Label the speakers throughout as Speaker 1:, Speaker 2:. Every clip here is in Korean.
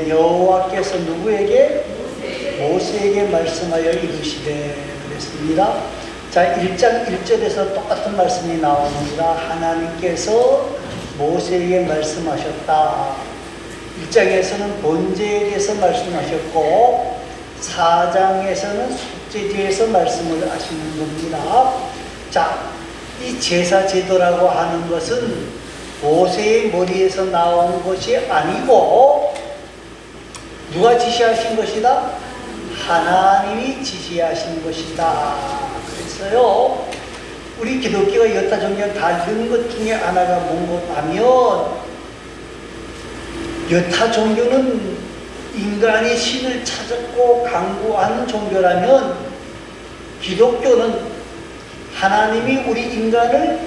Speaker 1: 여호와께서 누구에게? 모세에게 말씀하여 이르시되 그랬습니다. 자, 1장 1절에서 똑같은 말씀이 나옵니다. 하나님께서 모세에게 말씀하셨다. 1장에서는 번제에 대해서 말씀하셨고 4장에서는 속죄제에 대해서 말씀을 하시는 겁니다. 자, 이 제사 제도라고 하는 것은 모세의 머리에서 나온 것이 아니고 누가 지시하신 것이다? 하나님이 지시하신 것이다. 그랬어요. 우리 기독교가 여타 종교와 다른 것 중에 하나가 뭔가 하면 여타 종교는 인간이 신을 찾았고 강구하는 종교라면 기독교는 하나님이 우리 인간을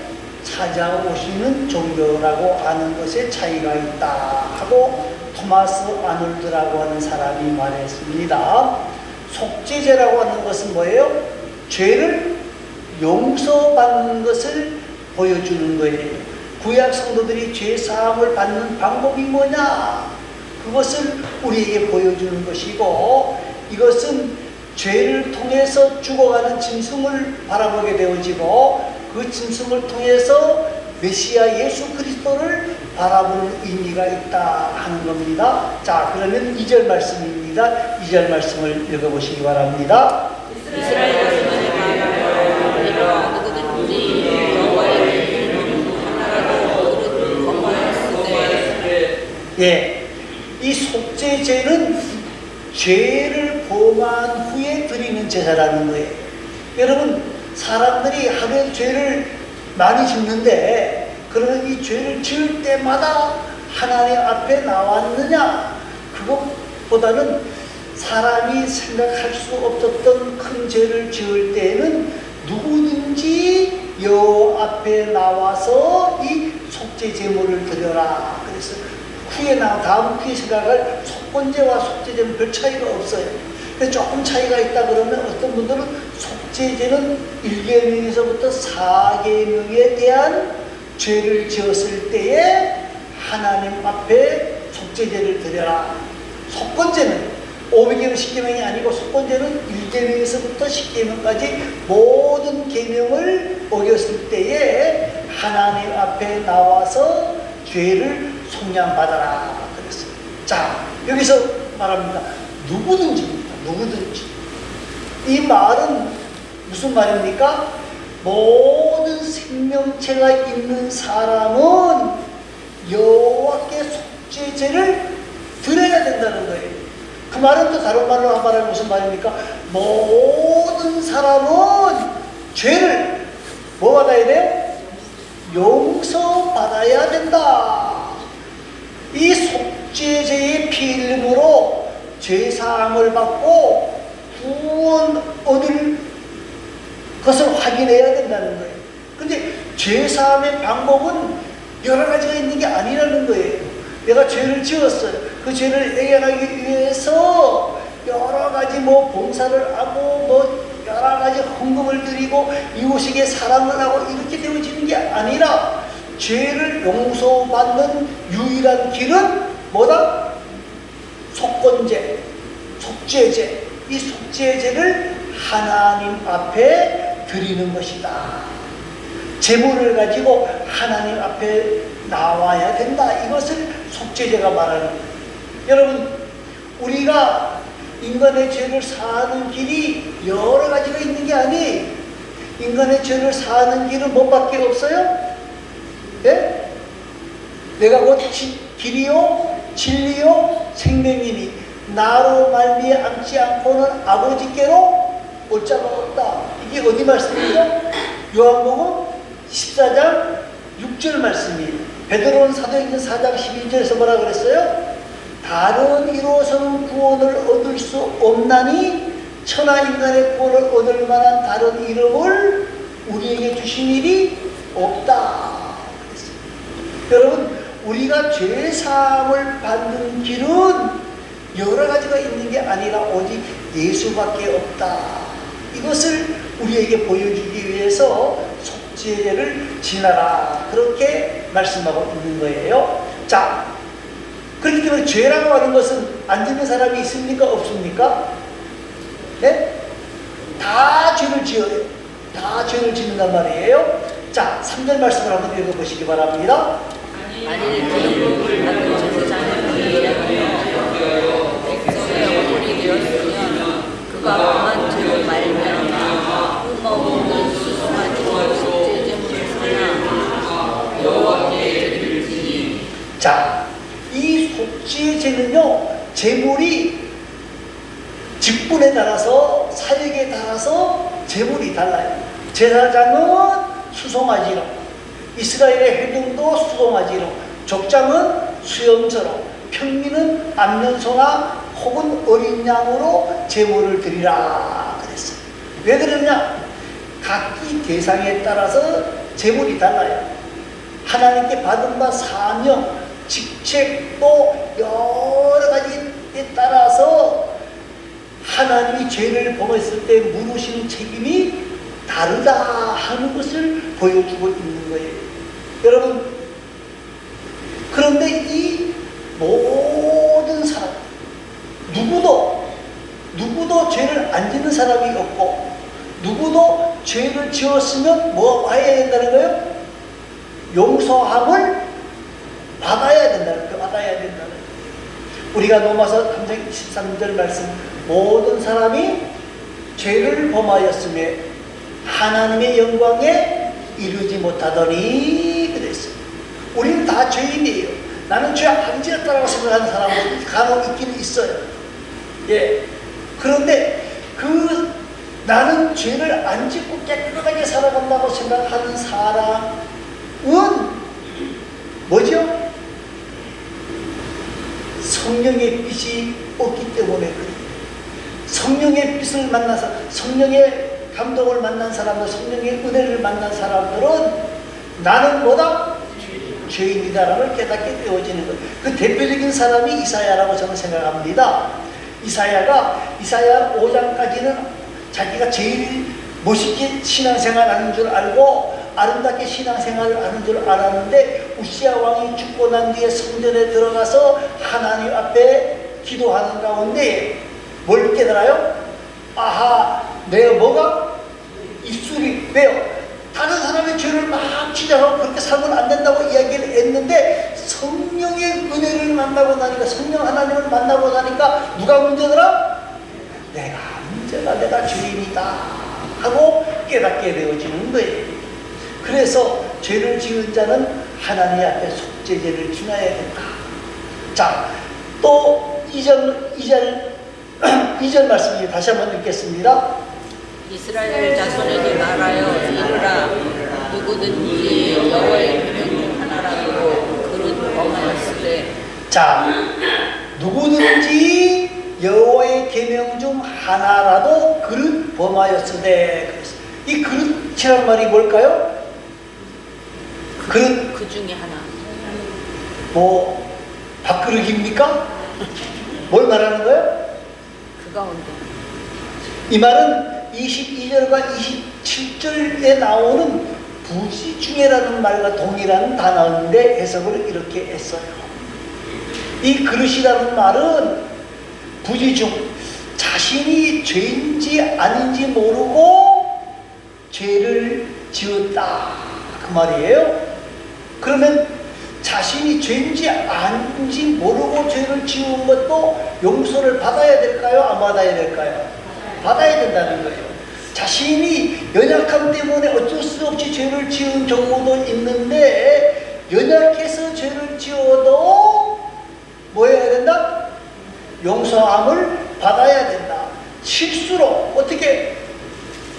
Speaker 1: 찾아오시는 종교라고 하는 것에 차이가 있다 하고 토마스 아놀드라고 하는 사람이 말했습니다. 속죄제라고 하는 것은 뭐예요? 죄를 용서받는 것을 보여주는 거예요. 구약 성도들이 죄 사함을 받는 방법이 뭐냐? 그것을 우리에게 보여주는 것이고 이것은 죄를 통해서 죽어가는 짐승을 바라보게 되어지고 그 짐승을 통해서 메시아 예수 그리스도를 바라보는 의미가 있다 하는 겁니다. 자, 그러면 2절 말씀입니다. 2절 말씀을 읽어보시기 바랍니다.
Speaker 2: 이스라엘 자손의 말하여 이러한 누구든지 여호와의 이름을 하나라도 그릇을 거부하였으되
Speaker 1: 예, 이 속죄제는 죄를 범한 후에 드리는 제사라는 거예요. 여러분, 사람들이 하루에 죄를 많이 짓는데 그러면 이 죄를 지을 때마다 하나님 앞에 나왔느냐? 그것보다는 사람이 생각할 수 없었던 큰 죄를 지을 때에는 누구든지 여호와 앞에 나와서 이 속죄 제물을 드려라. 그래서 다음 후에 생각할 속건제와 속죄제는 별 차이가 없어요. 근데 조금 차이가 있다 그러면 어떤 분들은 속죄제는 1계명에서부터 4계명에 대한 죄를 지었을 때에 하나님 앞에 속죄제를 드려라. 속건제는 500계명 10계명이 아니고 속건제는 1계명에서부터 10계명까지 모든 계명을 어겼을 때에 하나님 앞에 나와서 죄를 속량받아라 그랬어요. 자, 여기서 말합니다. 누구든지 이 말은 무슨 말입니까? 모든 생명체가 있는 사람은 여호와께 속죄제를 드려야 된다는 거예요. 그 말은 또 다른 말로 말하면 무슨 말입니까? 모든 사람은 죄를 뭐 받아야 돼요? 용서받아야 된다. 이 속죄제의 피 흘림으로 죄사함을 받고 구원 얻을 것을 확인해야 된다는 거예요. 근데 죄사함의 방법은 여러 가지가 있는 게 아니라는 거예요. 내가 죄를 지었어요. 그 죄를 해결하기 위해서 여러 가지 봉사를 하고 여러 가지 헌금을 드리고 이웃에게 사랑을 하고 이렇게 되어지는 게 아니라 죄를 용서받는 유일한 길은 뭐다? 속건제, 속죄제. 이 속죄제를 하나님 앞에 드리는 것이다. 제물을 가지고 하나님 앞에 나와야 된다. 이것을 속죄제가 말하는 거예요. 여러분, 우리가 인간의 죄를 사하는 길이 여러 가지가 있는 게 아니에요. 인간의 죄를 사하는 길은 뭐밖에 없어요? 예? 내가 곧 길이요 진리요 생명이니 나로 말미암지 않고는 아버지께로 올 자가 없다. 이게 어디 말씀이죠? 요한복음 14장 6절 말씀이에요. 베드로는 사도행전 4장 12절에서 뭐라 그랬어요? 다른 이로서는 구원을 얻을 수 없나니 천하 인간의 구원을 얻을 만한 다른 이름을 우리에게 주신 일이 없다. 여러분, 우리가 죄사함을 받는 길은 여러 가지가 있는 게 아니라 오직 예수밖에 없다. 이것을 우리에게 보여주기 위해서 속죄제를 지나라. 그렇게 말씀하고 있는 거예요. 자, 그렇기 때문에 죄라고 하는 것은 안 짓는 사람이 있습니까? 없습니까? 네? 다 죄를 지어요. 다 죄를 짓는단 말이에요. 자, 3절 말씀을 한번 읽어보시기 바랍니다.
Speaker 2: 만일 기름부음을 받은 제사장이 일하며 백성의 허물이 되었으면 그가 범한 죄로 말미암아 뿜어오는 수송아지 속죄 제물을 사나 여호와께 드릴지니.
Speaker 1: 자, 이 속죄제는요, 제물이 직분에 따라서, 사역에 따라서 제물이 달라요. 제사장은 수송아지로, 이스라엘의 회중도 수송아지로, 족장은 수염소로, 평민은 암년소나 혹은 어린 양으로 제물을 드리라 그랬어요. 왜 그러냐? 각기 대상에 따라서 제물이 달라요. 하나님께 받은 바 사명, 직책, 또 여러 가지에 따라서 하나님이 죄를 범했을 때 물으시는 책임이 다르다 하는 것을 보여주고 있는 거예요. 여러분, 그런데 이 모든 사람, 누구도 죄를 안 짓는 사람이 없고, 누구도 죄를 지었으면 뭐 해야 된다는 거예요? 용서함을 받아야 된다는 거예요. 받아야 된다는 거예요. 우리가 로마서 3장 23절 말씀, 모든 사람이 죄를 범하였으며 하나님의 영광에 이르지 못하더니 그랬어요. 우리는 다 죄인이에요. 나는 죄 안 지었다고 생각하는 사람은 간혹 있긴 있어요. 예. 그런데 나는 죄를 안 짓고 깨끗하게 살아간다고 생각하는 사람은 뭐죠? 성령의 빛이 없기 때문에 그래요. 성령의 빛을 만나서, 성령의 감동을 만난 사람들, 성령의 은혜를 만난 사람들은 나는 뭐다? 죄인이다라는 깨닫게 되어지는 거예요. 그 대표적인 사람이 이사야라고 저는 생각합니다. 이사야 5장까지는 자기가 제일 멋있게 신앙생활 하는 줄 알고 아름답게 신앙생활을 하는 줄 알았는데, 우시야 왕이 죽고 난 뒤에 성전에 들어가서 하나님 앞에 기도하는 가운데 뭘 깨달아요? 아하, 내가 뭐가? 입술이, 왜요? 다른 사람의 죄를 막 지적하고 그렇게 살면 안 된다고 이야기를 했는데, 성령의 은혜를 만나고 나니까, 성령 하나님을 만나고 나니까 누가 문제더라? 내가 문제다, 내가 죄인이다 하고 깨닫게 되어지는 거예요. 그래서 죄를 지은 자는 하나님 앞에 속죄제를 지나야 된다. 자, 또 2절 말씀을 다시 한번 읽겠습니다.
Speaker 2: 이스라엘 자손에게 말하여 이르라. 누구든지 여호와의 계명 중 하나라도 그릇 범하였으되. 자,
Speaker 1: 누구든지 여호와의 계명 중 하나라도 그릇 범하였으되. 이 그릇이란 말이 뭘까요?
Speaker 2: 그 중에 하나.
Speaker 1: 뭐 밥그릇입니까? 뭘 말하는 거예요?
Speaker 2: 그 가운데.
Speaker 1: 이 말은 22절과 27절에 나오는 부지중에라는 말과 동일한 단어인데 해석을 이렇게 했어요. 이 그릇이라는 말은 부지중, 자신이 죄인지 아닌지 모르고 죄를 지었다 그 말이에요. 그러면 자신이 죄인지 아닌지 모르고 죄를 지은 것도 용서를 받아야 될까요? 안 받아야 될까요? 받아야 된다는 거예요. 자신이 연약함 때문에 어쩔 수 없이 죄를 지은 경우도 있는데, 연약해서 죄를 지어도 뭐 해야 된다? 용서함을 받아야 된다. 실수로 어떻게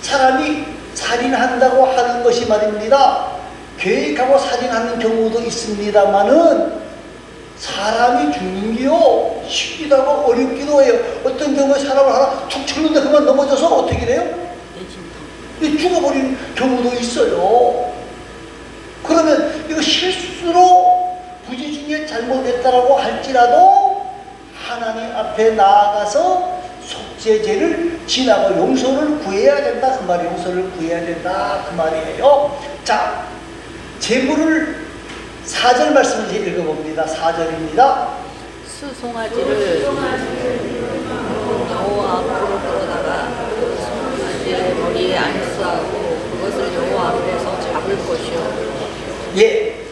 Speaker 1: 사람이 살인한다고 하는 것이 말입니다. 계획하고 살인하는 경우도 있습니다만은 사람이 죽는 게요 쉽기도 하고 어렵기도 해요. 어떤 경우에 사람을 하나 툭 쳤는데 그만 넘어져서 어떻게 돼요? 죽어버리는 경우도 있어요. 그러면 이거 실수로 부지중에 잘못했다라고 할지라도 하나님 앞에 나아가서 속죄제를 지나고 용서를 구해야 된다 그 말이에요. 용서를 구해야 된다 그 말이에요. 자, 제물을 4절 말씀을 이제 읽어봅니다. 4절입니다.
Speaker 2: 수송아지를 여호와 앞으로 끌어다가 그 송아지의 머리에 안수하고 그것을 여호와 앞에서 잡을 것이요.
Speaker 1: 예,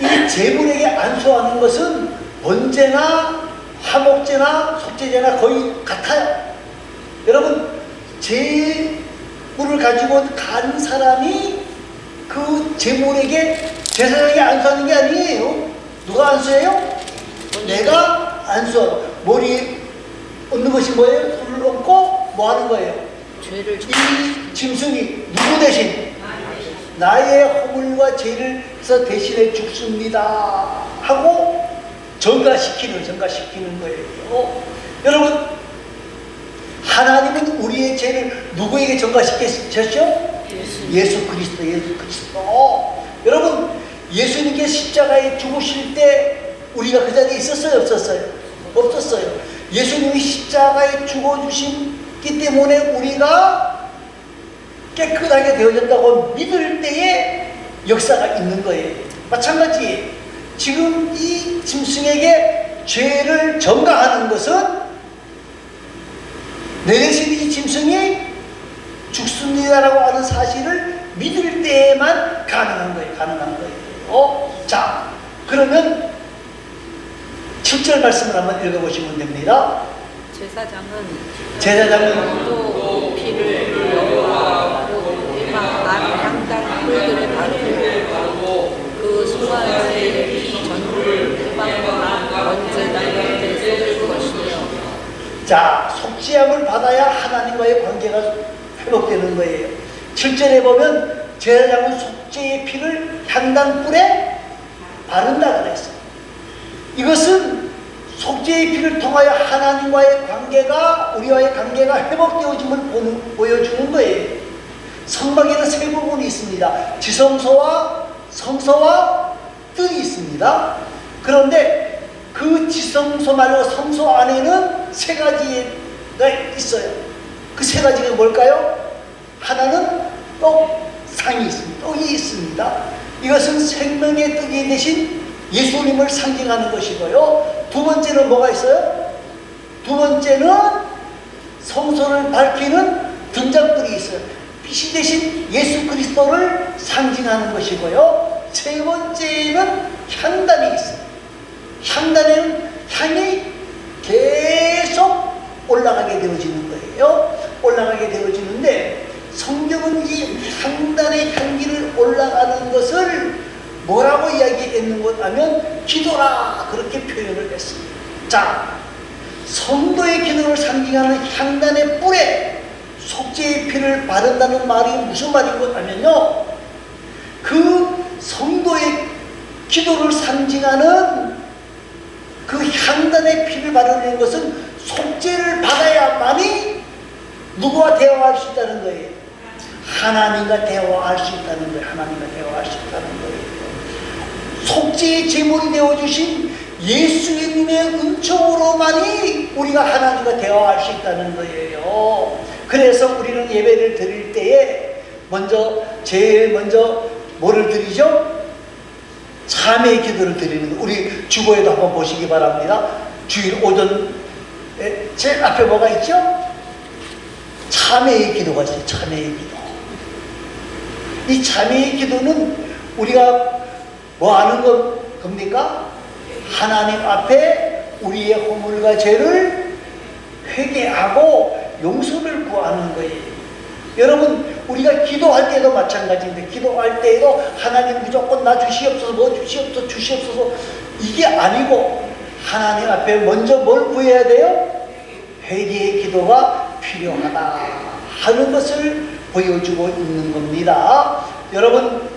Speaker 1: 이 제물에게 안수하는 것은 번제나 화목제나 속죄제나 거의 같아요. 여러분, 제물을 가지고 간 사람이 그 제물에게 제사장에게 안수하는 게 아니에요. 누가 안수해요? 내가 안수하고. 머리에 얹는 것이 뭐예요? 손을 얹고 뭐 하는 거예요?
Speaker 2: 죄를
Speaker 1: 이 짐승이 누구 대신? 나의 허물과 죄를 해서 대신해 죽습니다 하고 전가시키는 거예요. 여러분, 하나님은 우리의 죄를 누구에게 전가시켰죠? 예수 그리스도. 여러분, 예수님께 십자가에 죽으실 때 우리가 그 자리에 있었어요? 없었어요? 없었어요. 예수님이 십자가에 죽어주셨기 때문에 우리가 깨끗하게 되어졌다고 믿을 때에 역사가 있는 거예요. 마찬가지, 지금 이 짐승에게 죄를 전가하는 것은 내 대신 이 짐승이 죽습니다라고 하는 사실을 믿을 때에만 가능한 거예요. 자, 그러면 7절 말씀을 한번 읽어보시면 됩니다.
Speaker 2: 제사장은 또 피를 여호와 향단 뿔들에 바르고 그 송아지의 피 전부를 후방과 번제단 곁에 쏟을 것이며.
Speaker 1: 자, 속죄함을 받아야 하나님과의 관계가 회복되는 거예요. 7절에 보면 제사장은 속죄의 피를 향단뿔에 바른다 그랬어요. 이것은 속죄의 피를 통하여 하나님과의 관계가, 우리와의 관계가 회복되어짐을 보여주는 거예요. 성막에는 세 부분이 있습니다. 지성소와 성소와 뜰이 있습니다. 그런데 그 지성소 말고 성소 안에는 세 가지가 있어요. 그 세 가지가 뭘까요? 하나는 떡상이 있습니다. 떡이 있습니다. 이것은 생명의 떡이 대신 예수님을 상징하는 것이고요. 두 번째는 뭐가 있어요? 두 번째는 성소를 밝히는 등잔불이 있어요. 빛이 대신 예수 그리스도를 상징하는 것이고요. 세 번째는 향단이 있어요. 향단에는 향이 계속 올라가게 되어지는 거예요. 올라가게 되어지는데 성경은 이 향단의 향기를 올라가는 것을 뭐라고 이야기했는 것 하면 기도라 그렇게 표현을 했습니다. 자, 성도의 기도를 상징하는 향단의 뿔에 속죄의 피를 바른다는 말이 무슨 말인 것 하면요, 그 성도의 기도를 상징하는 그 향단의 피를 바르는 것은 속죄를 받아야만이 누구와 대화할 수 있다는 거예요. 하나님과 대화할 수 있다는 거예요. 하나님과 대화할 수 있다는 거예요. 속죄의 제물이 되어주신 예수님의 은총으로만이 우리가 하나님과 대화할 수 있다는 거예요. 그래서 우리는 예배를 드릴 때에 제일 먼저 뭐를 드리죠? 참회의 기도를 드리는 거. 우리 주보에도 한번 보시기 바랍니다. 주일 오전 제일 앞에 뭐가 있죠? 참회의 기도가 있어요. 참회의 기도. 이 참회의 기도는 우리가 뭐 하는 겁니까? 하나님 앞에 우리의 허물과 죄를 회개하고 용서를 구하는 거예요. 여러분, 우리가 기도할 때도 마찬가지인데, 기도할 때에도 하나님 무조건 나 주시옵소서, 뭐 주시옵소서 이게 아니고 하나님 앞에 먼저 뭘 구해야 돼요? 회개의 기도가 필요하다 하는 것을 보여주고 있는 겁니다. 여러분,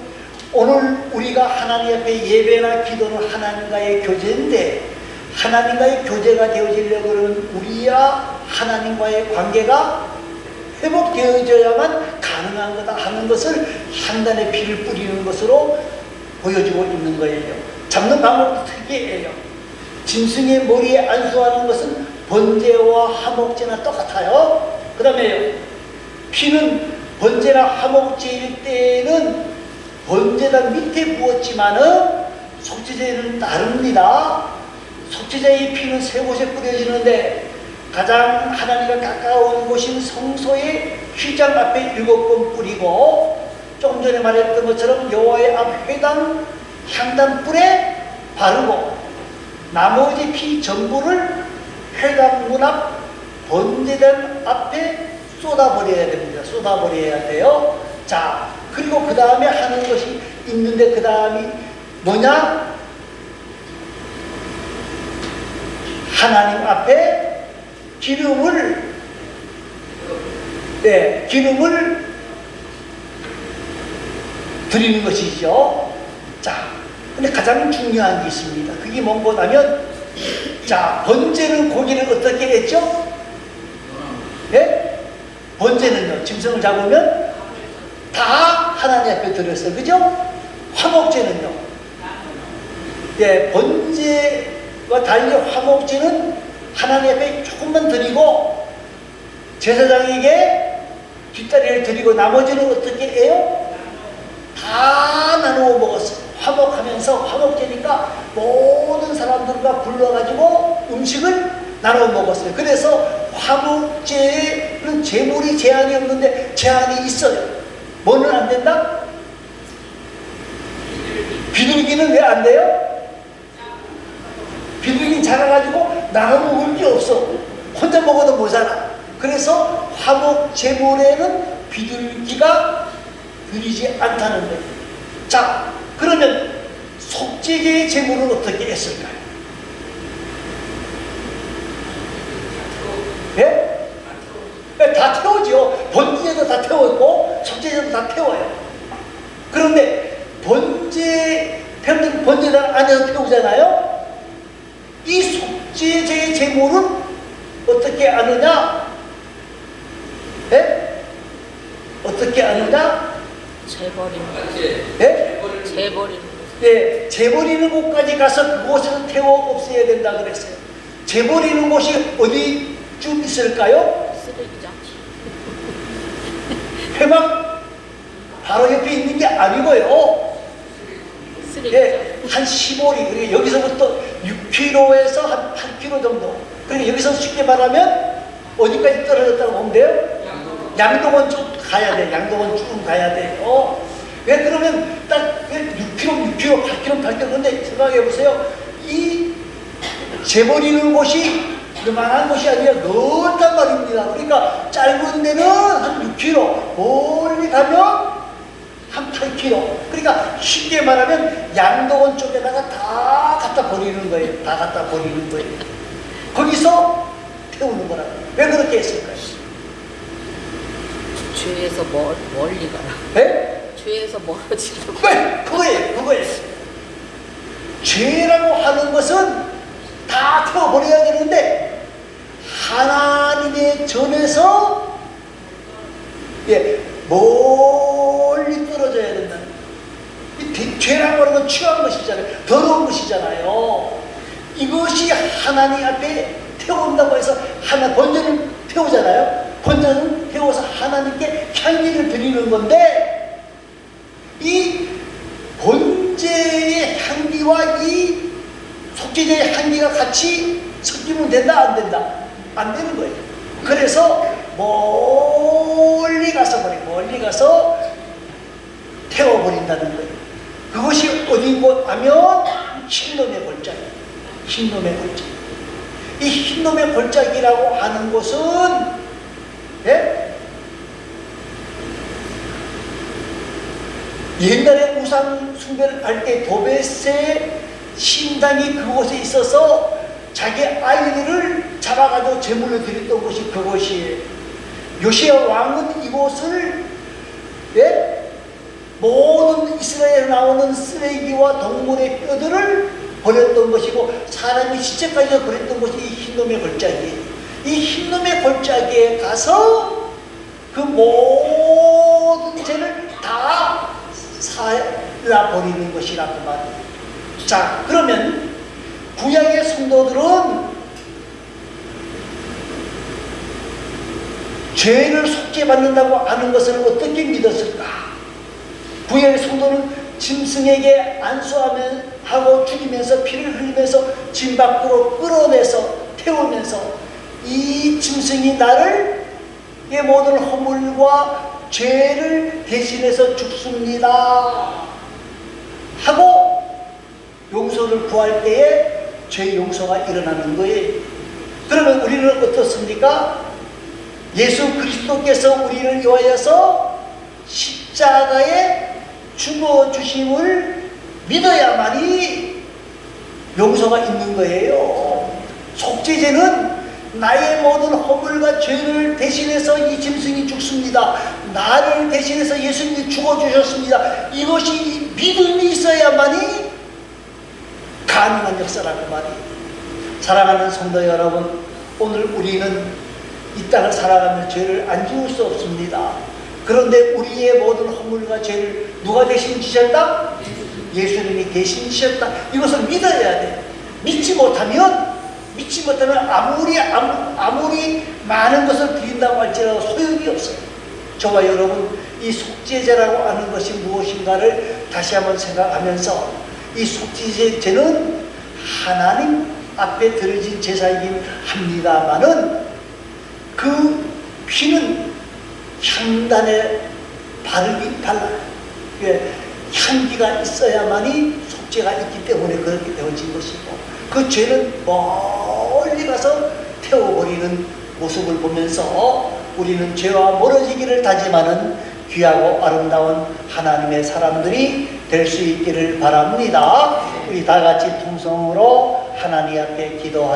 Speaker 1: 오늘 우리가 하나님 앞에 예배나 기도는 하나님과의 교제인데, 하나님과의 교제가 되어지려고 그러면 우리와 하나님과의 관계가 회복되어져야만 가능한 거다 하는 것을 향단의 피를 뿌리는 것으로 보여주고 있는 거예요. 잡는 방법도 특이해요. 짐승의 머리에 안수하는 것은 번제와 화목제나 똑같아요. 그 다음에 피는 번제나 화목제일 때는 번제단 밑에 부었지만은 속죄제는 다릅니다. 속죄자의 피는 세 곳에 뿌려지는데 가장 하나님과 가까운 곳인 성소의 휘장 앞에 7번 뿌리고, 조금 전에 말했던 것처럼 여호와의 앞 회당 향단불에 바르고, 나머지 피 전부를 회당 문 앞 번제단 앞에 쏟아버려야 됩니다. 쏟아버려야 돼요. 자, 그리고 그 다음에 하는 것이 있는데, 그 다음이 뭐냐? 하나님 앞에 기름을 드리는 것이죠. 자, 근데 가장 중요한 게 있습니다. 그게 뭐냐면, 자, 번제는 고기를 어떻게 했죠? 예? 번제는요, 짐승을 잡으면 다 하나님 앞에 드렸어요. 그죠? 화목제는요, 예, 번제와 달리 화목제는 하나님 앞에 조금만 드리고 제사장에게 뒷다리를 드리고 나머지는 어떻게 해요? 다 나누어 먹었어요. 화목하면서, 화목제니까 모든 사람들과 불러가지고 음식을 나누어 먹었어요. 그래서 화목제는 제물이 제한이 없는데 제한이 있어요. 뭐는 안 된다? 비둘기는 왜 안 돼요? 비둘기 작아가지고 나눠 먹을 게 없어. 혼자 먹어도 모자라. 그래서 화목 제물에는 비둘기가 드리지 않다는 거예요. 자, 그러면 속죄제의 제물은 어떻게 했을까요? 예? 다 태우죠. 번제도 다 태웠고 속죄제도 다 태워요. 그런데 번제단 안에서 태우잖아요. 이 속죄제의 제물은 어떻게 아느냐? 예? 어떻게 아느냐?
Speaker 2: 재버리는 거.
Speaker 1: 예?
Speaker 2: 재버리는 거.
Speaker 1: 예, 재버리는 곳까지 가서 그곳에서 태워 없애야 된다 그랬어요. 재버리는 곳이 어디쯤 있을까요?
Speaker 2: 쓰레기장.
Speaker 1: 회막 바로 옆에 있는 게 아니고요.
Speaker 2: 쓰레기장.
Speaker 1: 예, 한 15리, 그러니까 여기서부터 6km에서 한 8km 정도. 그러니까 여기서 쉽게 말하면 어디까지 떨어졌다고 보면 돼요? 양동원 쭉 가야 돼. 양동원 쭉 가야 돼요. 왜 그러면 딱 6km, 8km, 8km. 근데 생각해 보세요. 이 재버리는 곳이 그만한 곳이 아니라 넓단 말입니다. 그러니까 짧은 데는 한 6km, 멀리 가면 한 8km. 그러니까 쉽게 말하면 양동원 쪽에다가 다 갖다 버리는 거예요. 다 갖다 버리는 거예요. 거기서 태우는 거라고. 왜 그렇게 했을까요?
Speaker 2: 죄에서 멀리 가라.
Speaker 1: 네?
Speaker 2: 죄에서 멀어지려고.
Speaker 1: 왜? 그거예요. 죄라고 하는 것은 다 태워버려야 되는데 하나님의 전에서 멀리 떨어져야 된다는 거예요. 죄라고 하는 건 취한 것이잖아요. 더러운 것이잖아요. 이것이 하나님 앞에 태운다고 해서 번제는 태우잖아요. 번제는 태워서 하나님께 향기를 드리는 건데 이 번제의 향기와 이 속죄제의 향기가 같이 섞이면 된다 안 된다? 안 되는 거예요. 그래서 멀리 가서 태워버린다는 거예요. 그것이 어디고 하면 흰놈의 골짜기예요. 흰놈의 골짜기. 이 흰놈의 골짜기라고 하는 곳은 옛날에 우상 숭배를 할 때 도베세 신당이 그곳에 있어서 자기 아이들을 잡아가지고 제물로 드렸던 것이 그것이에요. 요시야 왕은 이곳을 모든 이스라엘에 나오는 쓰레기와 동물의 뼈들을 버렸던 것이고 사람이 시체까지 버렸던 것이 이 흰놈의 골짜기예요. 이 흰놈의 골짜기에 가서 그 모든 죄를 다 살라버리는 것이라고 말해요. 자, 그러면 구약의 성도들은 죄를 속죄받는다고 하는 것을 어떻게 믿었을까? 구약의 성도는 짐승에게 안수하고 죽이면서 피를 흘리면서 짐 밖으로 끌어내서 태우면서 이 짐승이 나를 의 모든 허물과 죄를 대신해서 죽습니다 하고 용서를 구할 때에 죄 용서가 일어나는 거예요. 그러면 우리는 어떻습니까? 예수 그리스도께서 우리를 위하여서 십자가에 죽어주심을 믿어야만이 용서가 있는 거예요. 속죄제는 나의 모든 허물과 죄를 대신해서 이 짐승이 죽습니다. 나를 대신해서 예수님이 죽어주셨습니다. 이것이 믿음이 있어야만이 가능한 역사라고 말이에요. 사랑하는 성도 여러분, 오늘 우리는 이 땅을 살아가며 죄를 안 지을 수 없습니다. 그런데 우리의 모든 허물과 죄를 누가 대신 지셨다? 예수님이 대신 지셨다. 이것을 믿어야 돼. 믿지 못하면 아무리 많은 것을 드린다고 할지라도 소용이 없어요. 저와 여러분, 이 속죄제라고 하는 것이 무엇인가를 다시 한번 생각하면서, 이 속죄제는 하나님 앞에 드려진 제사이긴 합니다마는 그 피는 향단에 향기가 있어야만이 속죄가 있기 때문에 그렇게 되어진 것이고, 그 죄는 멀리 가서 태워버리는 모습을 보면서 우리는 죄와 멀어지기를 다짐하는 귀하고 아름다운 하나님의 사람들이 될 수 있기를 바랍니다. 우리 다 같이 통성으로 하나님 앞에 기도하겠습니다.